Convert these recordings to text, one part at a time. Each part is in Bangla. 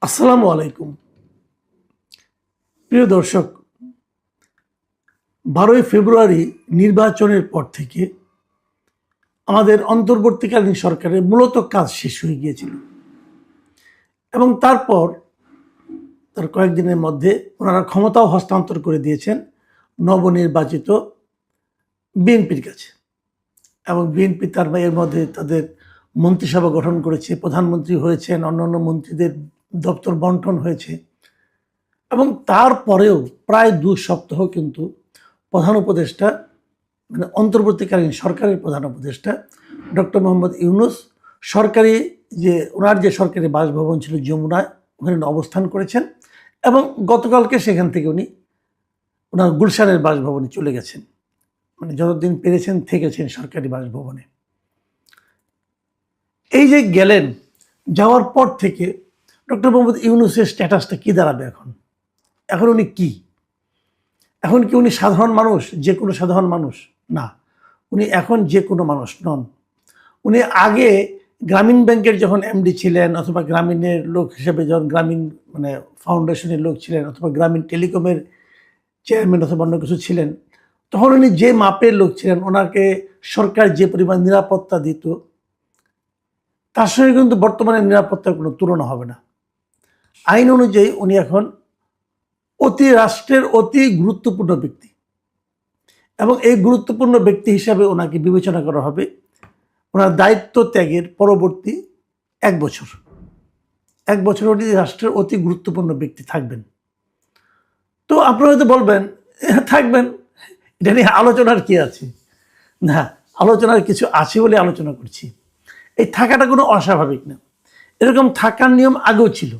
আসসালামু আলাইকুম। প্রিয় দর্শক, 12ই ফেব্রুয়ারি নির্বাচনের পর থেকে আমাদের অন্তর্বর্তীকালীন সরকারের মূলত কাজ শেষ হয়ে গিয়েছিল এবং তারপর তার কয়েকদিনের মধ্যে ওনারা ক্ষমতাও হস্তান্তর করে দিয়েছেন নবনির্বাচিত বিএনপির কাছে। এবং বিএনপি তার এর মধ্যে তাদের মন্ত্রিসভা গঠন করেছে, প্রধানমন্ত্রী হয়েছেন, অন্যান্য মন্ত্রীদের দপ্তর বন্টন হয়েছে। এবং তারপরেও প্রায় 2 সপ্তাহ কিন্তু প্রধান উপদেষ্টা মানে অন্তর্বর্তীকালীন সরকারের প্রধান উপদেষ্টা ডক্টর মোহাম্মদ ইউনূস ওনার যে সরকারি বাসভবন ছিল যমুনায়, ওখানে অবস্থান করেছেন এবং গতকালকে সেখান থেকে উনি ওনার গুলশানের বাসভবনে চলে গেছেন। মানে যতদিন পেরেছেন থেকেছেন সরকারি বাসভবনে। এই যে গেলেন, যাওয়ার পর থেকে ডক্টর মোহাম্মদ ইউনূসের স্ট্যাটাসটা কি দাঁড়াবে এখন উনি কি? এখন কি উনি সাধারণ মানুষ, যে কোনো সাধারণ মানুষ? না, উনি এখন যে কোনো মানুষ নন। উনি আগে গ্রামীণ ব্যাংকের যখন এমডি ছিলেন, অথবা গ্রামীণের লোক হিসেবে যখন গ্রামীণ ফাউন্ডেশনের লোক ছিলেন, অথবা গ্রামীণ টেলিকমের চেয়ারম্যান অথবা অন্য কিছু ছিলেন, তখন উনি যে মাপের লোক ছিলেন, ওনাকে সরকার যে পরিমাণ নিরাপত্তা দিত, তার সঙ্গে কিন্তু বর্তমানে নিরাপত্তার কোনো তুলনা হবে না। আইন অনুযায়ী উনি এখন রাষ্ট্রের অতি গুরুত্বপূর্ণ ব্যক্তি এবং এই গুরুত্বপূর্ণ ব্যক্তি হিসাবে ওনাকে বিবেচনা করা হবে ওনার দায়িত্ব ত্যাগের পরবর্তী 1 বছর উনি রাষ্ট্রের অতি গুরুত্বপূর্ণ ব্যক্তি থাকবেন। তো আপনারা হয়তো বলবেন, থাকবেন, এটা নিয়ে আলোচনার কি আছে? না, আলোচনার কিছু আছে বলে আলোচনা করছি। এই থাকাটা কোনো অস্বাভাবিক না, এরকম থাকার নিয়ম আগেও ছিল।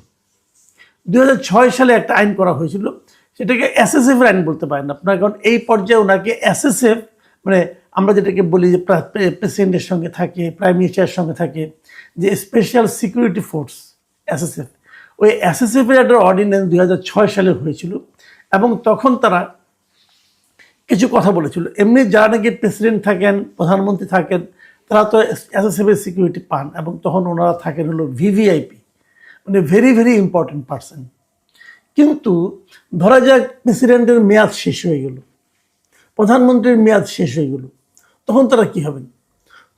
2006 সালে একটা আইন করা হয়েছিল, সেটাকে এসএসএফ আইন বলতে পারেন আপনার। কারণ এই পর্যায়ে ওনাকে এসএসএফ, মানে আমরা যেটাকে বলি যে প্রেসিডেন্টের সঙ্গে থাকে, প্রাইম মিনিস্টারের সঙ্গে থাকে, যে স্পেশাল সিকিউরিটি ফোর্স এসএসএফ, ওই এসএসএফ এর একটা অর্ডিন্যান্স 2006 সালে হয়েছিল এবং তখন তারা কিছু কথা বলেছিল। এমনি যারা নাকি প্রেসিডেন্ট থাকেন, প্রধানমন্ত্রী থাকেন, তারা তো এসএসএফ এর সিকিউরিটি পান এবং তখন ওনারা থাকেন হলো ভিভিআইপি, মানে ভেরি ভেরি ইম্পর্টেন্ট পার্সন। কিন্তু ধরা যাক প্রেসিডেন্টের মেয়াদ শেষ হয়ে গেল, প্রধানমন্ত্রীর মেয়াদ শেষ হয়ে গেল, তখন তারা কি হবেন?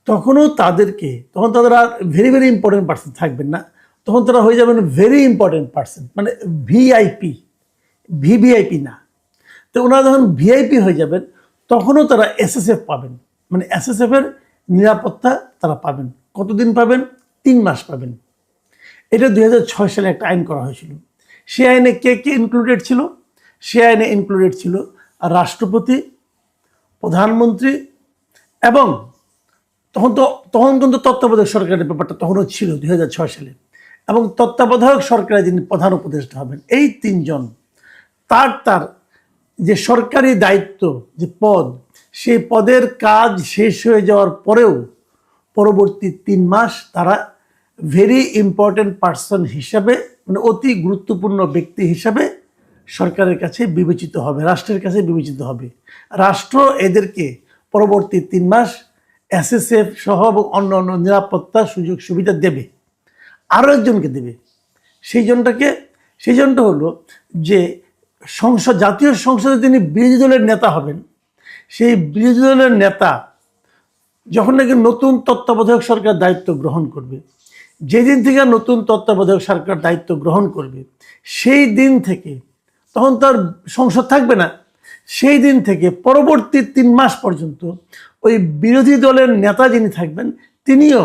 তখন তাদের are very very important person থাকবেন না, তখন তারা হয়ে যাবেন ভেরি ইম্পর্টেন্ট পার্সন, মানে ভিআইপি, ভিভিআইপি না। তো ওনারা যখন ভিআইপি হয়ে যাবেন, তখনও তারা এসএসএফ পাবেন, মানে এসএসএফ এর নিরাপত্তা তারা পাবেন। কতদিন পাবেন? 3 মাস পাবেন। এটা 2006 সালে একটা আইন করা হয়েছিল। সে আইনে কে কে ইনক্লুডেড ছিল? সে আইনে ইনক্লুডেড ছিল রাষ্ট্রপতি, প্রধানমন্ত্রী এবং তখন কিন্তু তত্ত্বাবধায়ক সরকারের ব্যাপারটা তখনও ছিল 2006 সালে, এবং তত্ত্বাবধায়ক সরকারের যিনি প্রধান উপদেষ্টা হবেন, এই 3 জন তার যে সরকারি দায়িত্ব, যে পদ, সেই পদের কাজ শেষ হয়ে যাওয়ার পরেও পরবর্তী 3 মাস তারা ভেরি ইম্পর্টেন্ট পার্সন হিসাবে, মানে অতি গুরুত্বপূর্ণ ব্যক্তি হিসাবে সরকারের কাছে বিবেচিত হবে, রাষ্ট্রের কাছে বিবেচিত হবে। রাষ্ট্র এদেরকে পরবর্তী 3 মাস এসএসএফ সহ এবং অন্য অন্য নিরাপত্তা সুযোগ সুবিধা দেবে। আরও একজনকে দেবে। সেই জনটা হলো যে জাতীয় সংসদে তিনি বিরোধী দলের নেতা হবেন। সেই বিরোধী দলের নেতা যখন নাকি নতুন তত্ত্বাবধায়ক সরকার দায়িত্ব গ্রহণ করবে, যেদিন থেকে নতুন তত্ত্বাবধায়ক সরকার দায়িত্ব গ্রহণ করবে, সেই দিন থেকে, তখন তার সংসদ থাকবে না, সেই দিন থেকে পরবর্তী 3 মাস পর্যন্ত ওই বিরোধী দলের নেতা যিনি থাকবেন, তিনিও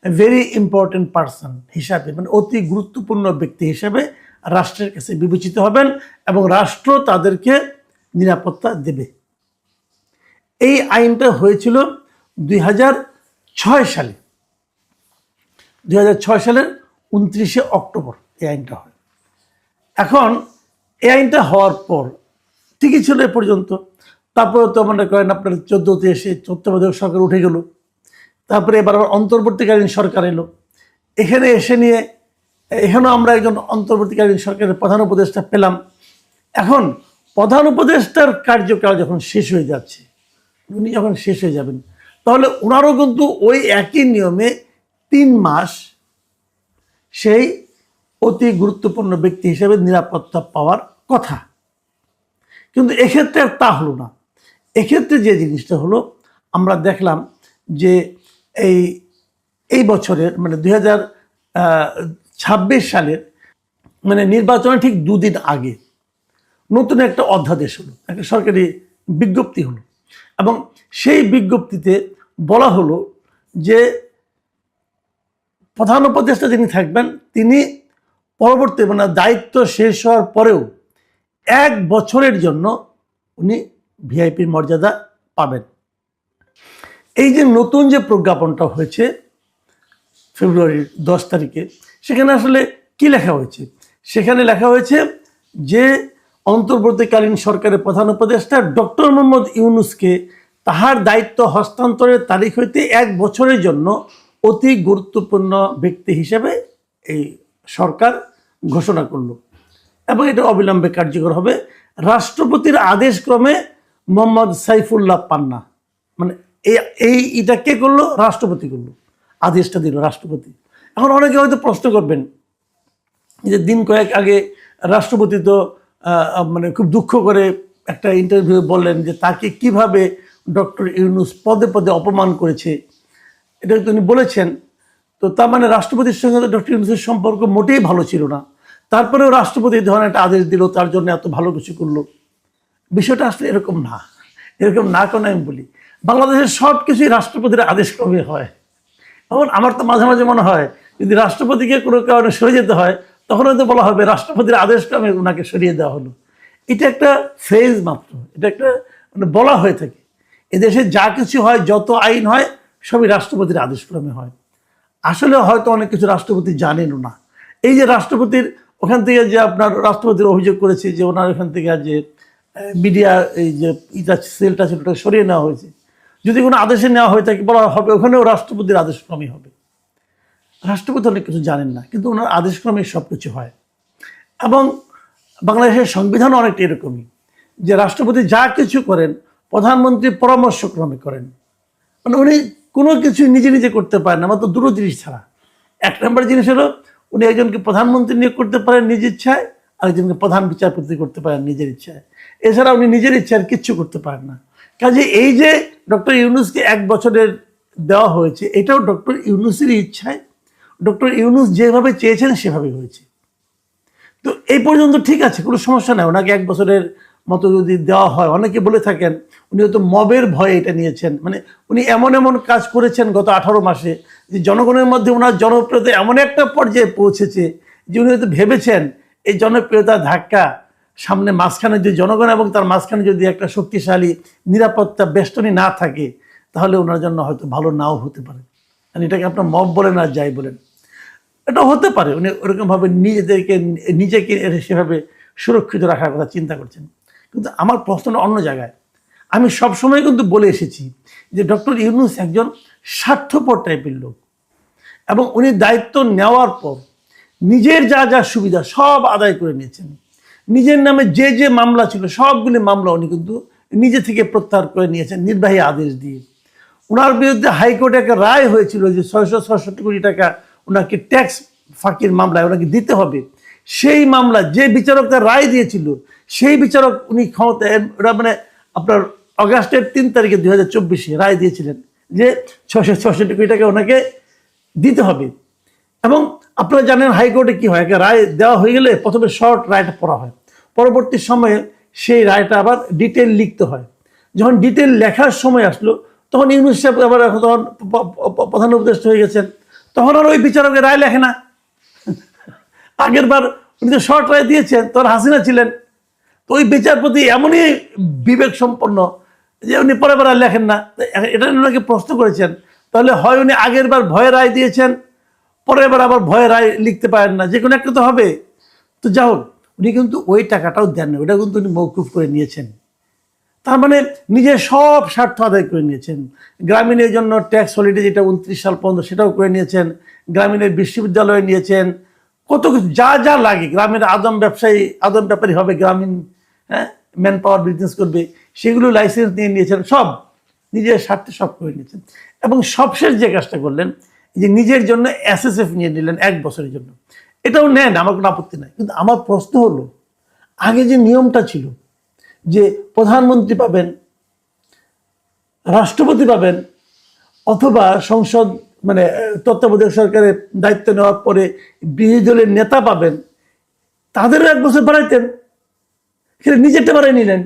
ভেরি ইম্পর্টেন্ট পার্সন হিসাবে, মানে অতি গুরুত্বপূর্ণ ব্যক্তি হিসাবে রাষ্ট্রের কাছে বিবেচিত হবেন এবং রাষ্ট্র তাদেরকে নিরাপত্তা দেবে। এই আইনটা হয়েছিল 2006 সালে। 2006 সালের 29শে অক্টোবর এই আইনটা হয়। এখন এই আইনটা হওয়ার পর ঠিকই ছিল এ পর্যন্ত। তারপরে তো মনে করেন আপনার 14তে এসে তত্ত্বাবধায়ক সরকার উঠে গেল, তারপরে এবার অন্তর্বর্তীকালীন সরকার এলো। এখানে এসে নিয়ে এখানেও আমরা একজন অন্তর্বর্তীকালীন সরকারের প্রধান উপদেষ্টা পেলাম। এখন প্রধান উপদেষ্টার কার্যকাল যখন শেষ হয়ে যাচ্ছে, উনি যখন শেষ হয়ে যাবেন, তাহলে ওনারও কিন্তু ওই একই নিয়মে 3 মাস সেই অতি গুরুত্বপূর্ণ ব্যক্তি হিসেবে নিরাপত্তা পাওয়ার কথা, কিন্তু এক্ষেত্রে আর তা হলো না। এক্ষেত্রে যে জিনিসটা হলো, আমরা দেখলাম যে এই বছরের মানে 2026 সালের মানে নির্বাচনের ঠিক দুদিন আগে নতুন একটা অধ্যাদেশ হলো, একটা সরকারি বিজ্ঞপ্তি হলো, এবং সেই বিজ্ঞপ্তিতে বলা হলো যে প্রধান উপদেষ্টা যিনি থাকবেন তিনি পরবর্তী মানে দায়িত্ব শেষ হওয়ার পরেও 1 বছরের জন্য উনি ভিআইপির মর্যাদা পাবেন। এই যে নতুন যে প্রজ্ঞাপনটা হয়েছে ফেব্রুয়ারির 10 তারিখে, সেখানে আসলে কি লেখা হয়েছে? সেখানে লেখা হয়েছে যে অন্তর্বর্তীকালীন সরকারের প্রধান উপদেষ্টা ডক্টর মোহাম্মদ ইউনূসকে তাহার দায়িত্ব হস্তান্তরের তারিখ হইতে 1 বছরের জন্য অতি গুরুত্বপূর্ণ ব্যক্তি হিসেবে এই সরকার ঘোষণা করল, এবং এটা অবিলম্বে কার্যকর হবে। রাষ্ট্রপতির আদেশক্রমে মোহাম্মদ সাইফুল্লাহ পান্না, মানে এটা কে করলো? রাষ্ট্রপতি করলো, আদেশটা দিল রাষ্ট্রপতি। এখন অনেকে হয়তো প্রশ্ন করবেন যে দিন কয়েক আগে রাষ্ট্রপতি তো মানে খুব দুঃখ করে একটা ইন্টারভিউ বললেন যে তাকে কিভাবে ডক্টর ইউনূস পদে পদে অপমান করেছে, এটা তিনি বলেছেন। তো তার মানে রাষ্ট্রপতির সঙ্গে ডক্টর ইউনূসের সম্পর্ক মোটেই ভালো ছিল না, তারপরেও রাষ্ট্রপতি এই ধরনের একটা আদেশ দিল, তার জন্য এত ভালো কিছু করলো। বিষয়টা আসলে এরকম না, এরকম না কেন আমি বলি, বাংলাদেশের সব কিছুই রাষ্ট্রপতির আদেশক্রমে হয়। এখন আমার তো মাঝে মাঝে মনে হয় যদি রাষ্ট্রপতিকে কোনো কারণে সরে যেতে হয়, তখন হয়তো বলা হবে রাষ্ট্রপতির আদেশক্রমে ওনাকে সরিয়ে দেওয়া হলো। এটা একটা ফ্রেজ মাত্র, এটা একটা মানে বলা হয়ে থাকে। এদেশে যা কিছু হয়, যত আইন হয়, সবই রাষ্ট্রপতির আদেশক্রমে হয়। আসলে হয়তো অনেক কিছু রাষ্ট্রপতি জানেনও না। এই যে রাষ্ট্রপতির ওখান থেকে যে আপনার রাষ্ট্রপতির অভিযোগ করেছে যে ওনার ওখান থেকে যে মিডিয়া এই যে সেলটা ছিল ওটা সরিয়ে নেওয়া হয়েছে, যদি কোনো আদেশে নেওয়া হয়ে থাকে বলা হবে ওখানেও রাষ্ট্রপতির আদেশক্রমে হবে। রাষ্ট্রপতি অনেক কিছু জানেন না, কিন্তু ওনার আদেশক্রমে সব কিছু হয়। এবং বাংলাদেশের সংবিধানও অনেকটা এরকমই, যে রাষ্ট্রপতি যা কিছু করেন প্রধানমন্ত্রীর পরামর্শক্রমে করেন। মানে উনি কোনো কিছু নিজে নিজে করতে পারেন না, মাত্র দুটো জিনিস ছাড়া। 1 নম্বর জিনিস হলো উনি একজনকে প্রধানমন্ত্রী নিয়োগ করতে পারেন নিজের ইচ্ছায়, আরেকজনকে প্রধান বিচারপতি করতে পারেন নিজের ইচ্ছায়। এছাড়া উনি নিজের ইচ্ছায় আর কিচ্ছু করতে পারেন না। কাজে এই যে ডক্টর ইউনূসকে 1 বছরের দেওয়া হয়েছে, এটাও ডক্টর ইউনূসেরই ইচ্ছায়, ডক্টর ইউনূস যেভাবে চেয়েছেন সেভাবেই হয়েছে। তো এই পর্যন্ত ঠিক আছে, কোনো সমস্যা নাই। ওনাকে 1 বছরের মতো যদি দেওয়া হয়, অনেকে বলে থাকেন উনি হয়তো মবের ভয়ে এটা নিয়েছেন, মানে উনি এমন এমন কাজ করেছেন গত 18 মাসে যে জনগণের মধ্যে ওনার জনপ্রিয়তা এমন একটা পর্যায়ে পৌঁছেছে যে উনি হয়তো ভেবেছেন এই জনপ্রিয়তার ধাক্কা সামনে মাঝখানে যে জনগণ এবং তার মাঝখানে যদি একটা শক্তিশালী নিরাপত্তা বেষ্টনী না থাকে, তাহলে ওনার জন্য হয়তো ভালো নাও হতে পারে। এটাকে আপনার মব বলেন আর যাই বলেন, এটা হতে পারে উনি ওরকমভাবে নিজেকে সেভাবে সুরক্ষিত রাখার কথা চিন্তা করছেন। কিন্তু আমার প্রশ্নটা অন্য জায়গায়। আমি সবসময় কিন্তু বলে এসেছি যে ডক্টর ইউনূস একজন স্বার্থপর টাইপের লোক, এবং উনি দায়িত্ব নেওয়ার পর নিজের যা যা সুবিধা সব আদায় করে নিয়েছেন। নিজের নামে যে যে মামলা ছিল সবগুলি মামলা উনি কিন্তু নিজে থেকে প্রত্যাহার করে নিয়েছেন নির্বাহী আদেশ দিয়ে। ওনার বিরুদ্ধে হাইকোর্টে একটা রায় হয়েছিল যে 666 কোটি টাকা ওনাকে ট্যাক্স ফাঁকির মামলায় ওনাকে দিতে হবে। সেই মামলা যে বিচারক তার রায় দিয়েছিল, সেই বিচারক উনি ক্ষমতায় ওরা মানে আপনার অগাস্টের 3 তারিখে 2024 রায় দিয়েছিলেন যে 666 কোটি টাকা ওনাকে দিতে হবে। এবং আপনারা জানেন হাইকোর্টে কি হয়, একটা রায় দেওয়া হয়ে গেলে প্রথমে শর্ট রায়টা পড়া হয়, পরবর্তী সময়ে সেই রায়টা আবার ডিটেল লিখতে হয়। যখন ডিটেল লেখার সময় আসলো, তখন ইউনূস সাহেব আবার তখন প্রধান উপদেষ্টা হয়ে গেছেন, তখন আর ওই বিচারকের রায় লেখে না। আগের বার উনি তো শর্ট রায় দিয়েছেন, তখন হাসিনা ছিলেন। তো ওই বিচারপতি এমনই বিবেক সম্পন্ন যে উনি পরের বার আর লেখেন না। এটা ওনাকে প্রশ্ন করেছেন, তাহলে হয় উনি আগের বার ভয়ে রায় দিয়েছেন, পরের বার আবার ভয়ে রায় লিখতে পারেন না, যে কোনো একটা তো হবে। তো যা হোক, উনি কিন্তু ওই টাকাটাও দেন না, ওটা কিন্তু উনি মওকুফ করে নিয়েছেন। তার মানে নিজের সব স্বার্থ আদায় করে নিয়েছেন। গ্রামীণের জন্য ট্যাক্স হলিডে যেটা 29 সাল পর্যন্ত সেটাও করে নিয়েছেন, গ্রামীণের বিশ্ববিদ্যালয়ে নিয়েছেন, কত কিছু যা যা লাগে, গ্রামের আদম ব্যাপারী হবে, গ্রামীণ ম্যান পাওয়ার বিজনেস করবে, সেগুলো লাইসেন্স নিয়ে নিয়েছেন, সব নিজের স্বার্থে সব করে নিয়েছেন। এবং সবশেষ যে কাজটা করলেন যে নিজের জন্য SSF নিয়ে নিলেন 1 বছরের জন্য। এটাও নেন, আমার কোনো আপত্তি নাই। কিন্তু আমার প্রশ্ন হলো, আগে যে নিয়মটা ছিল যে প্রধানমন্ত্রী পাবেন, রাষ্ট্রপতি পাবেন, অথবা সংসদ মানে তত্ত্বাবধায়ক সরকারের দায়িত্ব নেওয়ার পরে বিরোধী দলের নেতা পাবেন, তাদেরও 1 বছর বাড়াইতেন, সেটা নিজেরটা বাড়াই নিলেন।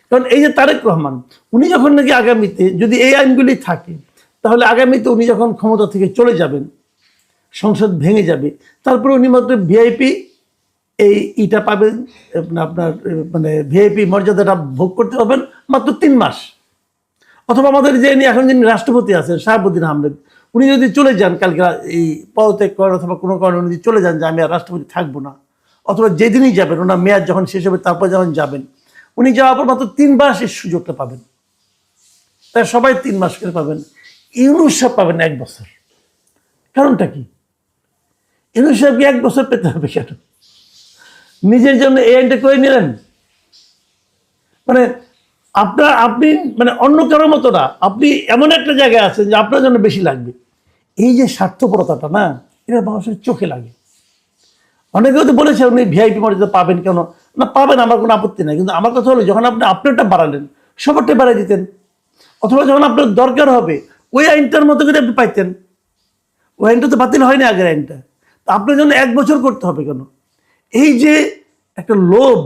কারণ এই যে তারেক রহমান, উনি যখন নাকি আগামীতে যদি এই আইনগুলি থাকে, তাহলে আগামীতে উনি যখন ক্ষমতা থেকে চলে যাবেন, সংসদ ভেঙে যাবে, তারপরে উনি মাত্র ভিআইপি ইটা পাবেন, আপনার মানে ভিআইপি মর্যাদাটা ভোগ করতে পারবেন মাত্র 3 মাস। অথবা আমাদের যে এখন যিনি রাষ্ট্রপতি আছেন শাহাবুদ্দিন আহমেদ, উনি যদি চলে যান কালকে, এই পদত্যাগ করেন অথবা কোনো কারণে উনি যদি চলে যান যে আমি আর রাষ্ট্রপতি থাকবো না, অথবা যেদিনই যাবেন, ওনার মেয়াদ যখন শেষ হবে তারপর যখন যাবেন, উনি যাওয়ার পর মাত্র 3 মাস এই সুযোগটা পাবেন। তাই সবাই 3 মাস করে পাবেন, ইউনূস সাহেব পাবেন 1 বছর। কারণটা কি? ইউনূস সাহেবকে 1 বছর পেতে হবে কেন? নিজের জন্য এই আইনটা করে নিলেন। মানে আপনি মানে অন্য কারোর মতো না, আপনি এমন একটা জায়গায় আছেন যে আপনার জন্য বেশি লাগবে। এই যে স্বার্থপরতাটা না, এটা মানুষের চোখে লাগে। অনেকেও তো বলেছে উনি ভিআইপি মর্যাদা পাবেন কেন, না পাবেন, আমার কোনো আপত্তি নাই। কিন্তু আমার কথা হলো, যখন আপনি আপনারটা বাড়ালেন, সবারটা বাড়াই দিতেন। অথবা যখন আপনার দরকার হবে ওই আইনটার মতো করে আপনি পাইতেন। ওই আইনটা তো বাতিল হয়নি, আগের আইনটা। তো আপনার জন্য 1 বছর করতে হবে কেন? এই যে একটা লোভ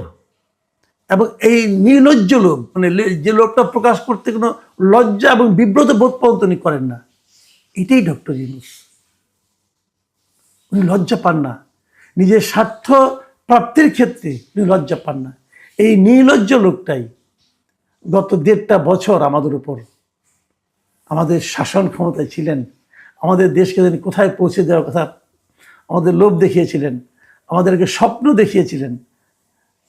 এবং এই নির্লজ্জ লোভ, মানে যে লোভটা প্রকাশ করতে কোনো লজ্জা এবং বিব্রত বোধ পর্যন্ত উনি করেন না, এটাই ডক্টর ইউনূস। উনি লজ্জা পান না, নিজের স্বার্থ প্রাপ্তির ক্ষেত্রে উনি লজ্জা পান না। এই নির্লজ্জ লোকটাই গত 1.5 বছর আমাদের উপর, আমাদের শাসন ক্ষমতায় ছিলেন, আমাদের দেশকে তিনি কোথায় পৌঁছে দেওয়ার কথা আমাদের লোভ দেখিয়েছিলেন, আমাদেরকে স্বপ্ন দেখিয়েছিলেন,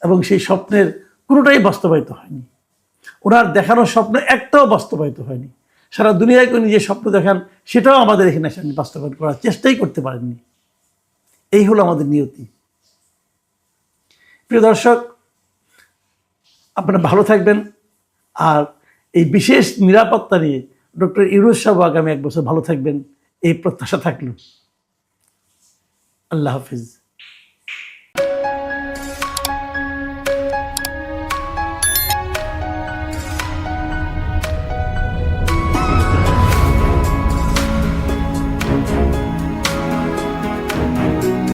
এবং সেই স্বপ্নের কোনোটাই বাস্তবায়িত হয়নি। ওনার দেখানোর স্বপ্ন একটাও বাস্তবায়িত হয়নি। সারা দুনিয়ায় উনি যে স্বপ্ন দেখান, সেটাও আমাদের এখানে বাস্তবায়ন করার চেষ্টাই করতে পারেননি। এই হলো আমাদের নিয়তি। প্রিয় দর্শক, আপনারা ভালো থাকবেন। আর এই বিশেষ নিরাপত্তা নিয়ে ডক্টর ইউনূস সাহেব আগামী 1 বছর ভালো থাকবেন, এই প্রত্যাশা থাকলো। আল্লাহ হাফিজ।